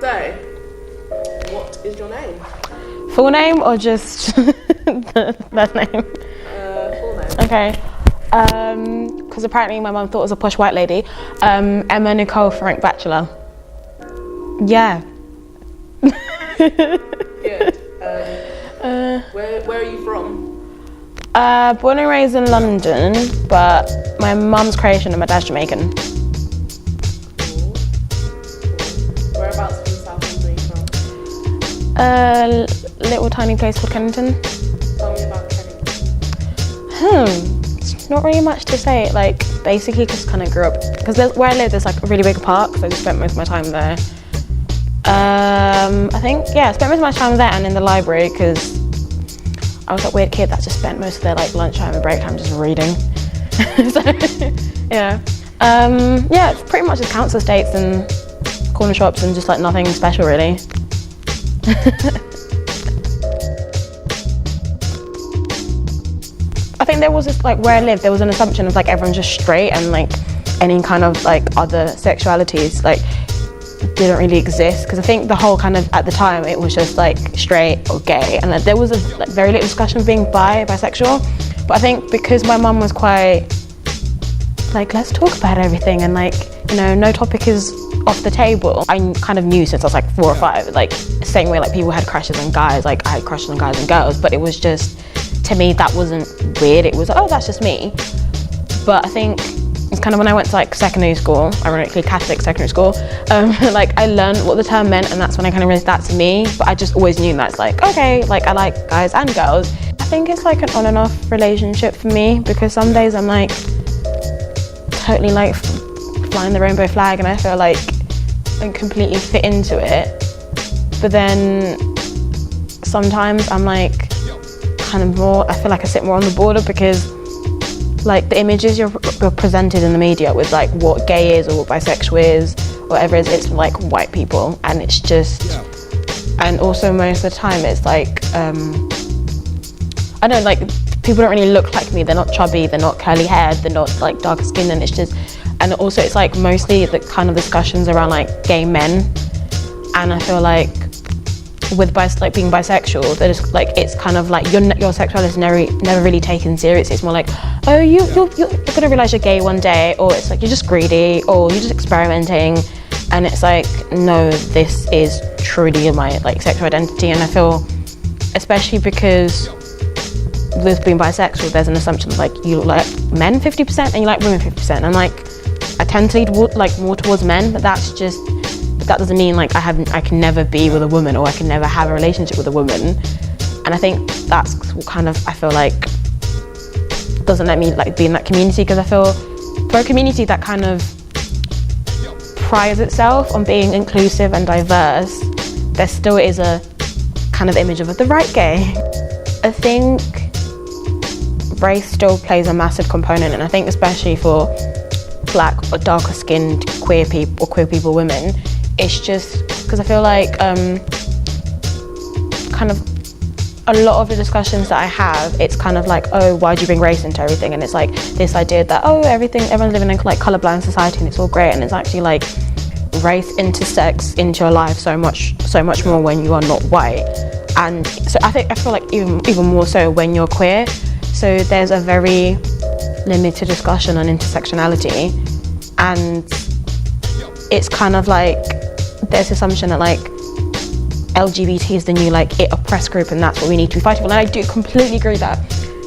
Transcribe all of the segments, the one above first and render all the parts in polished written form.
So, what is your name? Full name or just that name? Full name. Okay. Because apparently my mum thought it was a posh white lady. Emma Ferenc Bachelor. Yeah. Good. Where are you from? Born and raised in London, but my mum's Croatian and my dad's Jamaican. Cool. Whereabouts in the South London are you from? Little tiny place called Kennington. Tell me about Kennington. It's not really much to say. Like, basically just kind of grew up, because where I live there's like a really big park, so I just spent most of my time there. I spent most of my time there and in the library, because I was that weird kid that just spent most of their like lunchtime and break time just reading. So, yeah. It's pretty much just council estates and corner shops and just like nothing special really. I think there was this, like where I lived, there was an assumption of like everyone's just straight and like any kind of like other sexualities like didn't really exist, because I think the whole kind of at the time it was just like straight or gay, and like, there was a like, very little discussion of being bisexual. But I think because my mum was quite like, let's talk about everything, and like, you know, no topic is off the table. I kind of knew since I was like 4 or 5, like same way like people had crushes on guys, like I had crushes on guys and girls, but it was just, to me that wasn't weird, it was like, oh, that's just me. But I think it's kind of when I went to like secondary school, ironically Catholic secondary school, like I learned what the term meant, and that's when I kind of realized that's me. But I just always knew that it's like, okay, like I like guys and girls. I think it's like an on and off relationship for me, because some days I'm like totally like flying the rainbow flag and I feel like I completely fit into it. But then sometimes I'm like kind of more, I feel like I sit more on the border, because like the images you're presented in the media with like what gay is or what bisexual is, whatever it is, it's like white people, and it's just, and also most of the time it's like, I don't know, like people don't really look like me, they're not chubby, they're not curly haired, they're not like darker skinned, and it's just, and also it's like mostly the kind of discussions around like gay men, and I feel like with like being bisexual, they're just like, it's kind of like your sexuality is never really taken serious. It's more like, oh, you're gonna realize you're gay one day, or it's like you're just greedy, or you're just experimenting, and it's like, no, this is truly my like sexual identity. And I feel, especially because with being bisexual, there's an assumption of like you like men 50% and you like women 50%, and like I tend to lead like more towards men, but that's just, that doesn't mean like I can never be with a woman, or I can never have a relationship with a woman. And I think that's what kind of, I feel like doesn't let me like be in that community, because I feel for a community that kind of prides itself on being inclusive and diverse, there still is a kind of image of the right gay. I think race still plays a massive component, and I think especially for black or darker skinned queer people women, it's just because I feel like kind of a lot of the discussions that I have, it's kind of like, oh, why do you bring race into everything? And it's like this idea that, oh, everyone's living in like colourblind society and it's all great, and it's actually like race intersects into your life so much more when you are not white. And so I feel like even more so when you're queer. So there's a very limited discussion on intersectionality, and it's kind of like there's this assumption that like LGBT is the new like oppressed group, and that's what we need to be fighting for. And I do completely agree that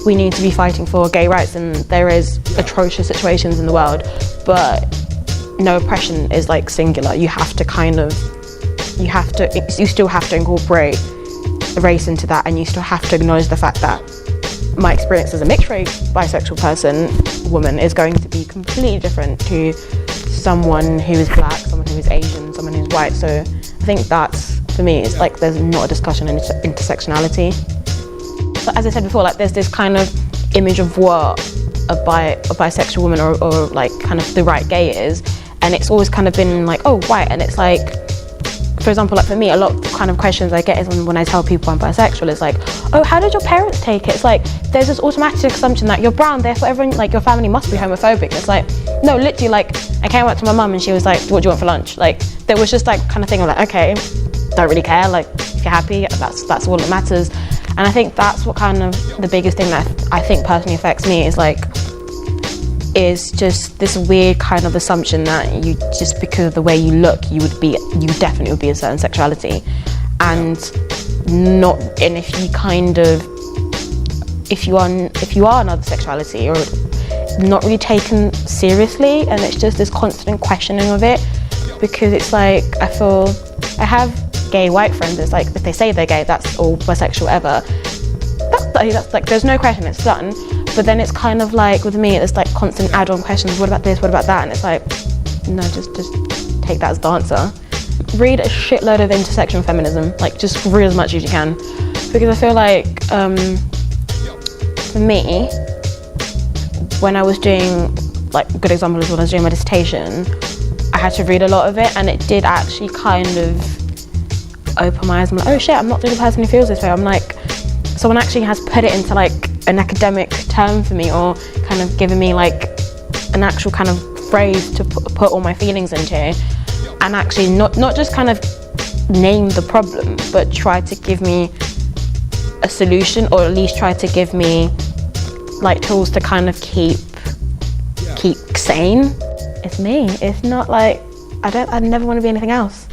we need to be fighting for gay rights, and there is atrocious situations in the world, but no oppression is like singular. You still have to incorporate race into that, and you still have to acknowledge the fact that my experience as a mixed race bisexual woman is going to be completely different to someone who is black, someone who is Asian, someone who's white. So I think that's, for me, it's like there's not a discussion on intersectionality. But as I said before, like there's this kind of image of what a bisexual woman or like kind of the right gay is, and it's always kind of been like, oh, white, and it's like for example, like for me, a lot of kind of questions I get is when I tell people I'm bisexual, it's like, oh, how did your parents take it? It's like, there's this automatic assumption that you're brown, therefore everyone, like your family must be homophobic. It's like, no, literally, like, I came up to my mum and she was like, what do you want for lunch? Like, there was just like kind of thing of like, okay, don't really care, like, if you're happy, that's all that matters. And I think that's what kind of the biggest thing that I think personally affects me is just this weird kind of assumption that you, just because of the way you look, you definitely would be a certain sexuality, and if you are another sexuality or not really taken seriously, and it's just this constant questioning of it, because it's like, I have gay white friends, it's like, if they say they're gay, that's all bisexual ever. That's like, there's no question, it's done. But then it's kind of like, with me, it's like constant add-on questions. What about this? What about that? And it's like, no, just take that as the answer. Read a shitload of intersection feminism, like just read as much as you can. Because I feel like, for me, when I was doing, like, a good example is when I was doing my dissertation, I had to read a lot of it, and it did actually kind of open my eyes. I'm like, oh shit, I'm not the only person who feels this way. I'm like, someone actually has put it into like an academic term for me, or kind of given me like an actual kind of phrase to put all my feelings into, and actually not just kind of name the problem, but try to give me a solution, or at least try to give me like tools to kind of keep sane. It's me. It's not like, I never want to be anything else.